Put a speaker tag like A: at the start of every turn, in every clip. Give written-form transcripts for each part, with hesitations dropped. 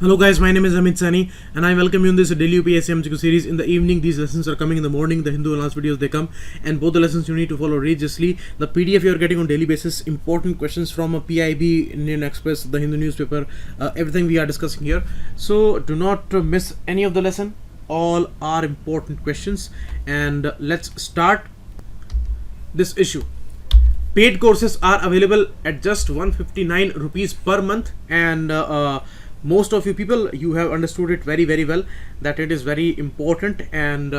A: Hello guys, my name is Amit Sani and I welcome you in this daily UPSC MCQ series. In the evening, these lessons are coming. In the morning, the Hindu and last videos they come, and both the lessons you need to follow religiously. The PDF you are getting on daily basis, important questions from a PIB, Indian Express, the Hindu newspaper, everything we are discussing here. So do not miss any of the lesson. All are important questions, and let's start this issue. Paid courses are available at just 159 rupees per month, and most of you people, you have understood it very well that it is very important, and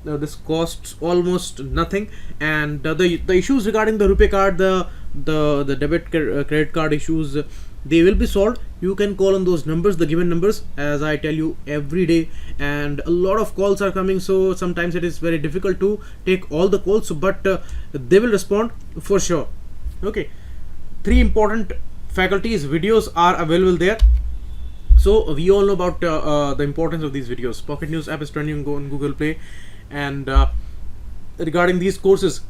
A: this costs almost nothing. And the issues regarding the rupee card, the debit credit card issues, they will be solved. You can call on those numbers, the given numbers, as I tell you every day, and a lot of calls are coming, so sometimes it is very difficult to take all the calls, but they will respond for sure. Okay, 3 important faculties videos are available there. So we all know about the importance of these videos. Pocket News app is trending on Google Play, and regarding these courses,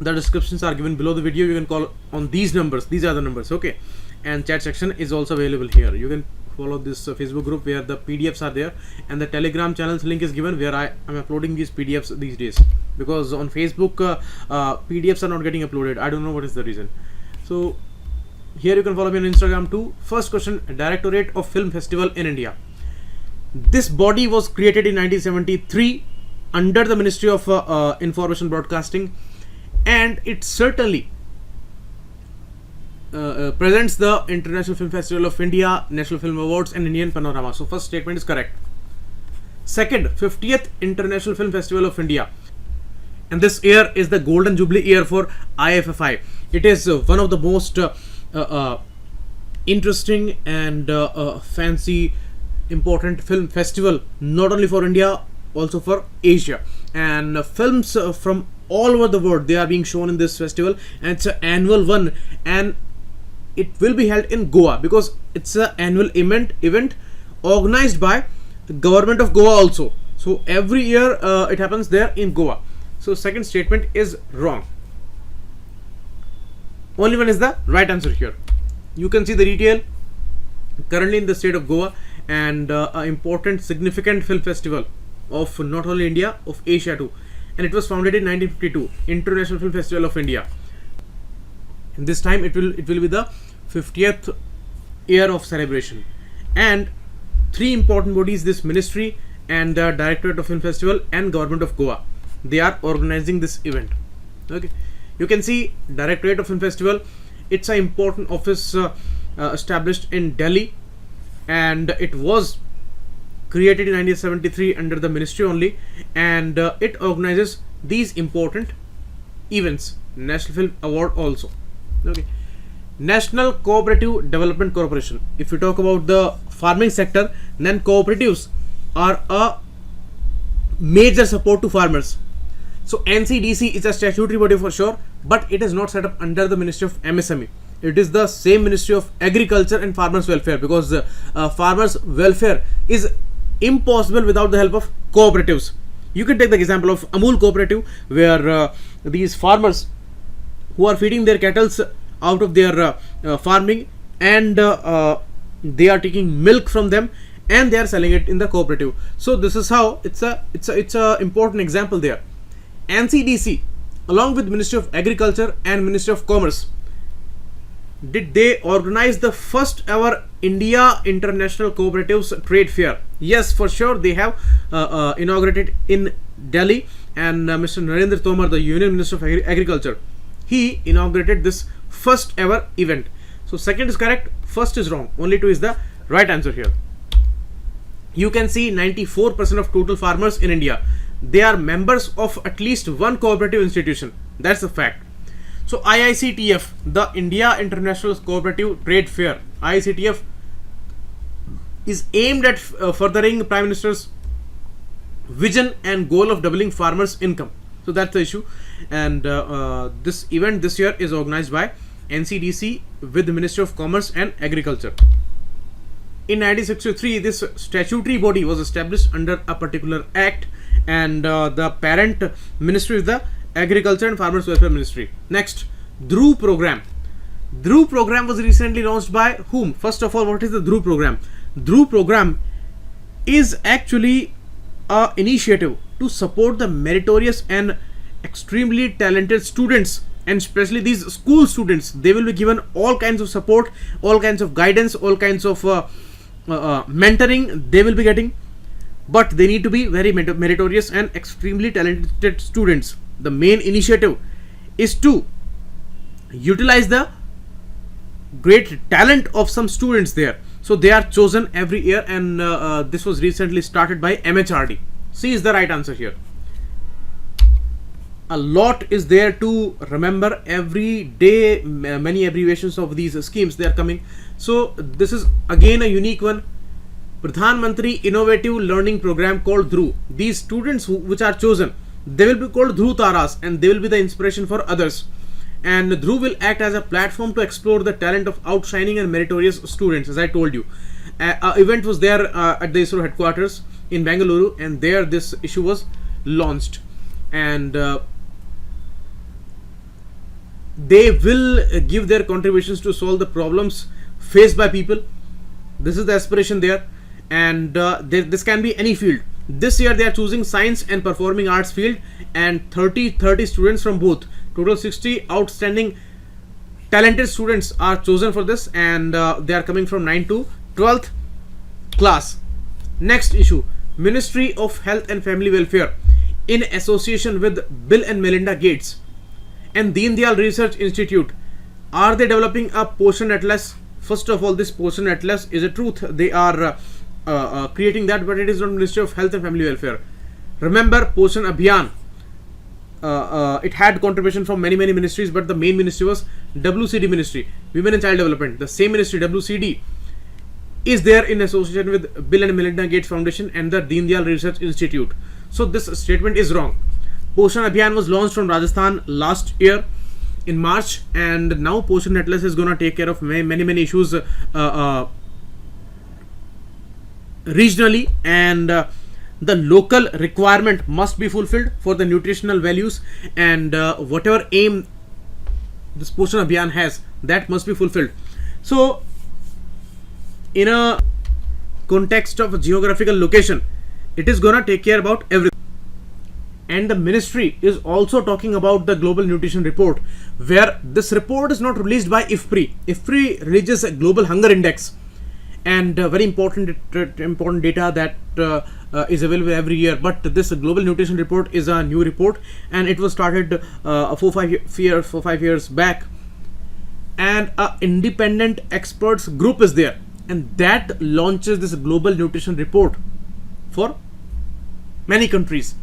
A: the descriptions are given below the video. You can call on these numbers. These are the numbers, okay? And chat section is also available here. You can follow this Facebook group where the PDFs are there, and the Telegram channel's link is given where I am uploading these PDFs these days, because on Facebook PDFs are not getting uploaded. I don't know what is the reason. So here you can follow me on Instagram too. First question: Directorate of Film Festival in India. This body was created in 1973 under the Ministry of Information Broadcasting, and it certainly presents the International Film Festival of India, National Film Awards, and Indian Panorama. So first statement is correct. Second, 50th International Film Festival of India, and this year is the Golden Jubilee year for IFFI. It is one of the most interesting and fancy, important film festival, not only for India, also for Asia. And films from all over the world, they are being shown in this festival, and it's an annual one, and it will be held in Goa, because it's an annual event organized by the government of Goa also. So every year it happens there in Goa. So second statement is wrong. Only one is the right answer here. You can see the detail currently in the state of Goa, and an important, significant film festival of not only India, of Asia too. And it was founded in 1952, International Film Festival of India. And this time it will be the 50th year of celebration. And 3 important bodies, this ministry and the Directorate of Film Festival and Government of Goa, they are organizing this event. Okay. You can see Directorate of Film Festival. It's an important office established in Delhi, and it was created in 1973 under the ministry only, and it organizes these important events. National Film Award also. Okay. National Cooperative Development Corporation. If you talk about the farming sector, then cooperatives are a major support to farmers. So NCDC is a statutory body for sure, but it is not set up under the Ministry of MSME. It is the same Ministry of Agriculture and Farmers Welfare, because farmers welfare is impossible without the help of cooperatives. You can take the example of Amul Cooperative, where these farmers who are feeding their cattle out of their farming, and they are taking milk from them and they are selling it in the cooperative. So this is how it's a important example there. NCDC, along with Ministry of Agriculture and Ministry of Commerce, did they organize the first ever India International Cooperatives Trade Fair? Yes, for sure they have inaugurated in Delhi, and Mr. Narendra Tomar, the Union Minister of Agriculture, he inaugurated this first ever event. So second is correct, first is wrong. Only 2 is the right answer here. You can see 94% of total farmers in India, they are members of at least one cooperative institution. That's a fact. So IICTF, the India International Cooperative Trade Fair, IICTF is aimed at furthering Prime Minister's vision and goal of doubling farmers' income. So that's the issue. And this event this year is organized by NCDC with the Ministry of Commerce and Agriculture. In 1963, this statutory body was established under a particular act, and the parent ministry is the Agriculture and Farmers Welfare Ministry. Next, Dhruv program. Dhruv program was recently launched by whom? First of all, what is the Dhruv program? Dhruv program is actually a initiative to support the meritorious and extremely talented students, and especially these school students. They will be given all kinds of support, all kinds of guidance, all kinds of mentoring they will be getting, but they need to be very meritorious and extremely talented students. The main initiative is to utilize the great talent of some students there. So they are chosen every year, and this was recently started by MHRD. C is the right answer here. A lot is there to remember every day, many abbreviations of these schemes they are coming. So this is again a unique one. Pradhan Mantri Innovative Learning Program called Dhruv. These students which are chosen, they will be called Dhruv Taras, and they will be the inspiration for others. And Dhruv will act as a platform to explore the talent of outshining and meritorious students. As I told you, event was there at the ISRO headquarters in Bengaluru, and there this issue was launched, and they will give their contributions to solve the problems faced by people. This is the aspiration there, and this can be any field. This year they are choosing science and performing arts field, and 30 students from both. Total 60 outstanding talented students are chosen for this, and they are coming from 9th to 12th class. Next issue, Ministry of Health and Family Welfare in association with Bill and Melinda Gates and Deen Dayal Research Institute, are they developing a Poshan Atlas? First of all, this Poshan Atlas is a truth. They are creating that, but it is not Ministry of Health and Family Welfare. Remember Poshan Abhiyan, it had contribution from many ministries, but the main ministry was WCD Ministry, Women and Child Development. The same ministry, WCD, is there in association with Bill and Melinda Gates Foundation and the Deen Dayal Research Institute. So this statement is wrong. Poshan Abhiyan was launched from Rajasthan last year in March, and now Poshan Atlas is going to take care of many issues regionally, and the local requirement must be fulfilled for the nutritional values, and whatever aim this Poshan Abhiyan has, that must be fulfilled. So in a context of a geographical location, it is gonna take care about everything. And the ministry is also talking about the global nutrition report, where this report is not released by IFPRI. IFPRI releases a global hunger index, and very important data that is available every year. But this global nutrition report is a new report, and it was started 4-5 years back, and a independent experts group is there, and that launches this global nutrition report for many countries.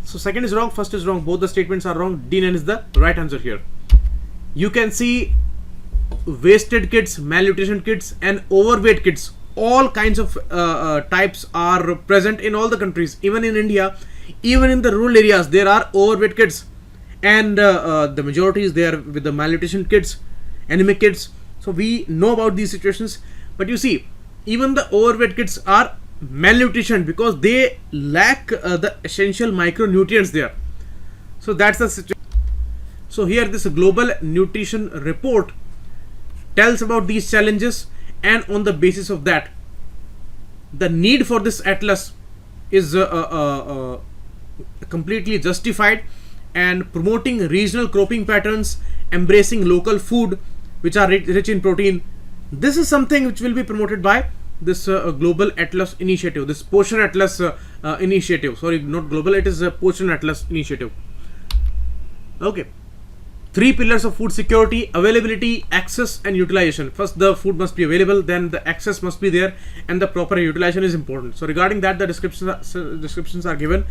A: So second is wrong, first is wrong, both the statements are wrong. D9 is the right answer here. You can see wasted kids, malnutrition kids, and overweight kids. All kinds of types are present in all the countries. Even in India, even in the rural areas, there are overweight kids, and the majority is there with the malnutrition kids, anemic kids. So we know about these situations. But you see, even the overweight kids are malnutrition because they lack the essential micronutrients there. So that's the situation. So here this global nutrition report tells about these challenges, and on the basis of that, the need for this atlas is completely justified, and promoting regional cropping patterns, embracing local food which are rich in protein. This is something which will be promoted by this global atlas initiative, this Poshan Atlas initiative. Sorry, not global, it is a Poshan Atlas initiative. Okay. 3 pillars of food security: availability, access, and utilization. First, the food must be available, then the access must be there, and the proper utilization is important. So regarding that, the descriptions are given,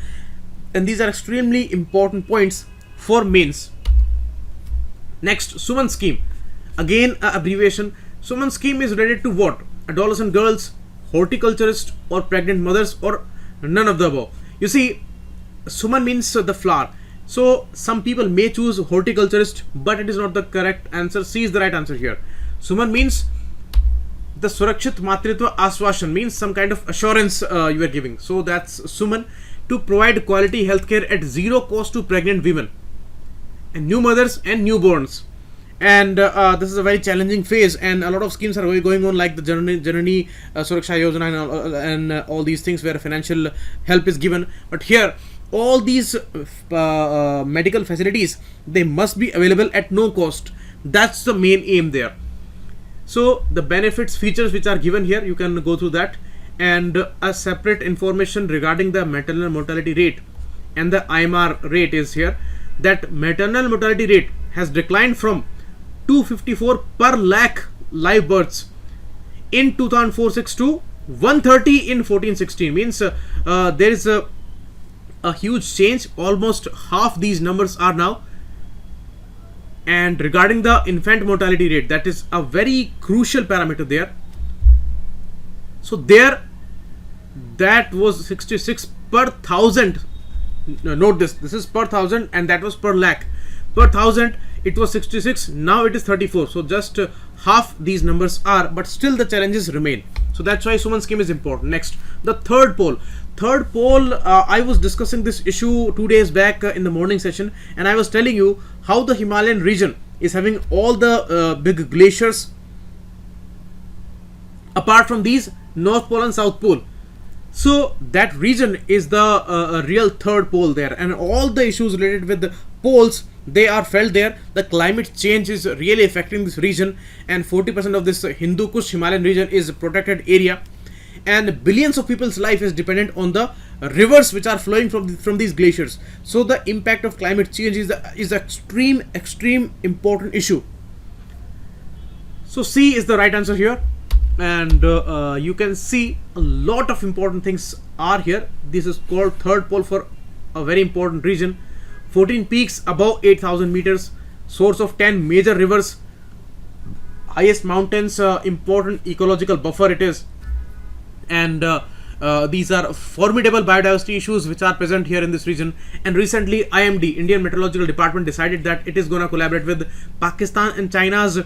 A: and these are extremely important points for mains. Next, Suman scheme. Again, abbreviation. Suman scheme is related to what? Adolescent girls, horticulturist, or pregnant mothers, or none of the above. You see, Suman means the flower. So some people may choose horticulturist, but it is not the correct answer. C is the right answer here. Suman means the Surakshit Matritva Aswashan, means some kind of assurance you are giving. So that's Suman, to provide quality healthcare at zero cost to pregnant women and new mothers and newborns. and this is a very challenging phase, and a lot of schemes are going on, like the Janani Suraksha Yojana and all these things where financial help is given. But here all these medical facilities, they must be available at no cost. That's the main aim there. So the benefits, features which are given here, you can go through that, and a separate information regarding the maternal mortality rate and the IMR rate is here, that maternal mortality rate has declined from 254 per lakh live births in 2004-06 to 130 in 14-16. Means there is a huge change. Almost half these numbers are now. And regarding the infant mortality rate, that is a very crucial parameter there. So there, that was 66 per thousand. Note this is per thousand, and that was per lakh. Per thousand it was 66, now it is 34. So just half these numbers are, but still the challenges remain. So that's why Suman scheme is important. Next, the third pole. I was discussing this issue 2 days back in the morning session, and I was telling you how the Himalayan region is having all the big glaciers apart from these North Pole and South Pole. So that region is the real third pole there, and all the issues related with the poles, they are felt there. The climate change is really affecting this region, and 40% of this Hindu Kush Himalayan region is a protected area, and billions of people's life is dependent on the rivers which are flowing from these glaciers. So the impact of climate change is extreme important issue. So C is the right answer here, and you can see a lot of important things are here. This is called third pole for a very important region. 14 peaks above 8,000 meters, source of 10 major rivers, highest mountains, important ecological buffer it is, and these are formidable biodiversity issues which are present here in this region. And recently IMD, Indian Meteorological Department, decided that it is going to collaborate with Pakistan and China's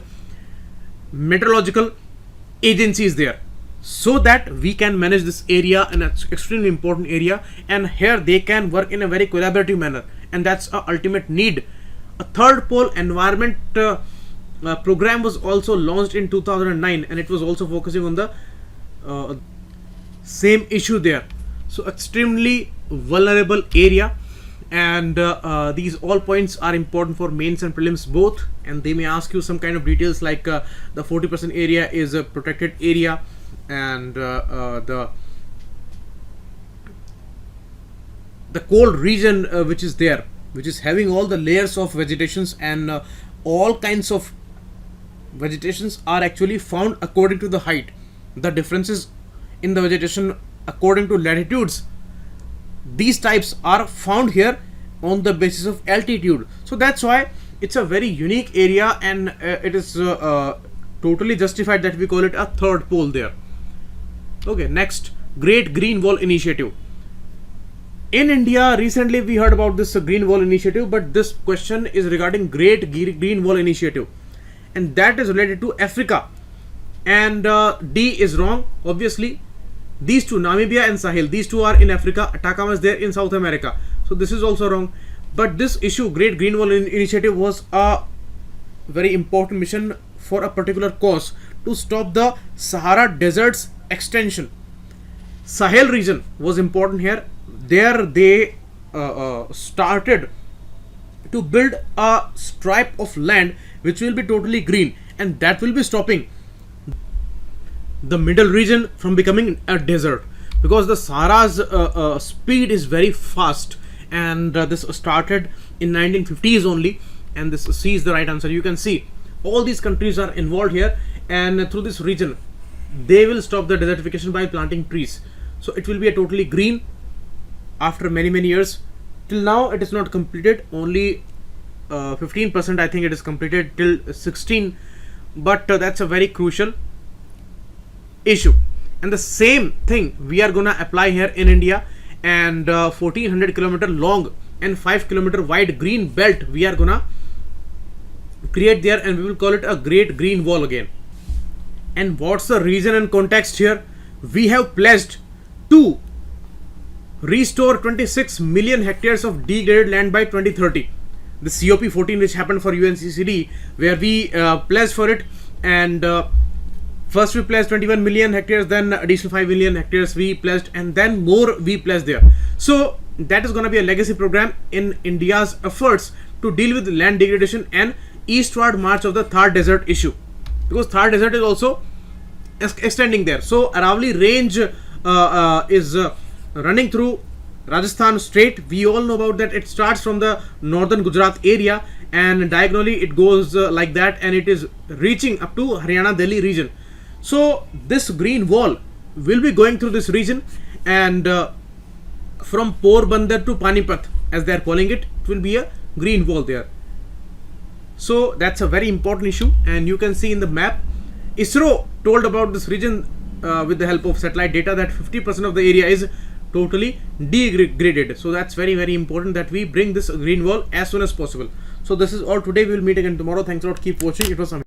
A: meteorological agencies there, so that we can manage this area, and it's extremely important area, and here they can work in a very collaborative manner, and that's our ultimate need. A third pole environment program was also launched in 2009, and it was also focusing on the same issue there. So extremely vulnerable area, and these all points are important for mains and prelims both, and they may ask you some kind of details like the 40% area is a protected area, and the cold region which is there, which is having all the layers of vegetations, and all kinds of vegetations are actually found according to the height. The differences in the vegetation according to latitudes, these types are found here on the basis of altitude. So that's why it's a very unique area, and it is totally justified that we call it a third pole there. Okay, next, Great Green Wall Initiative. In India, recently we heard about this Green Wall Initiative, but this question is regarding Great Green Wall Initiative, and that is related to Africa. And D is wrong, obviously. These two, Namibia and Sahel, these two are in Africa. Atacama is there in South America. So this is also wrong. But this issue, Great Green Wall Initiative, was a very important mission for a particular cause, to stop the Sahara Desert's extension. Sahel region was important here. There they started to build a stripe of land which will be totally green, and that will be stopping the middle region from becoming a desert, because the Sahara's speed is very fast, and this started in 1950s only, and this C is the right answer. You can see all these countries are involved here, and through this region they will stop the desertification by planting trees. So it will be a totally green after many years. Till now it is not completed, only 15% I think it is completed till 16, but that's a very crucial issue. And the same thing we are gonna apply here in India, and 1400 kilometer long and 5 kilometer wide green belt we are gonna create there, and we will call it a Great Green Wall again. And what's the reason and context here? We have pledged to restore 26 million hectares of degraded land by 2030. the COP14 which happened for UNCCD, where we pledged for it, and first we pledged 21 million hectares, then additional 5 million hectares we pledged, and then more we pledged there. So that is going to be a legacy program in India's efforts to deal with land degradation and eastward march of the Thar Desert issue, because Thar Desert is also extending there. So Aravalli range is running through Rajasthan state. We all know about that. It starts from the northern Gujarat area and diagonally it goes like that, and it is reaching up to Haryana Delhi region. So this green wall will be going through this region, and from Porbandar to Panipat, as they are calling it, it will be a green wall there. So that's a very important issue, and you can see in the map, ISRO told about this region with the help of satellite data that 50% of the area is totally degraded. So that's very, very important that we bring this green wall as soon as possible. So this is all today. We will meet again tomorrow. Thanks a lot. Keep watching. It was amazing.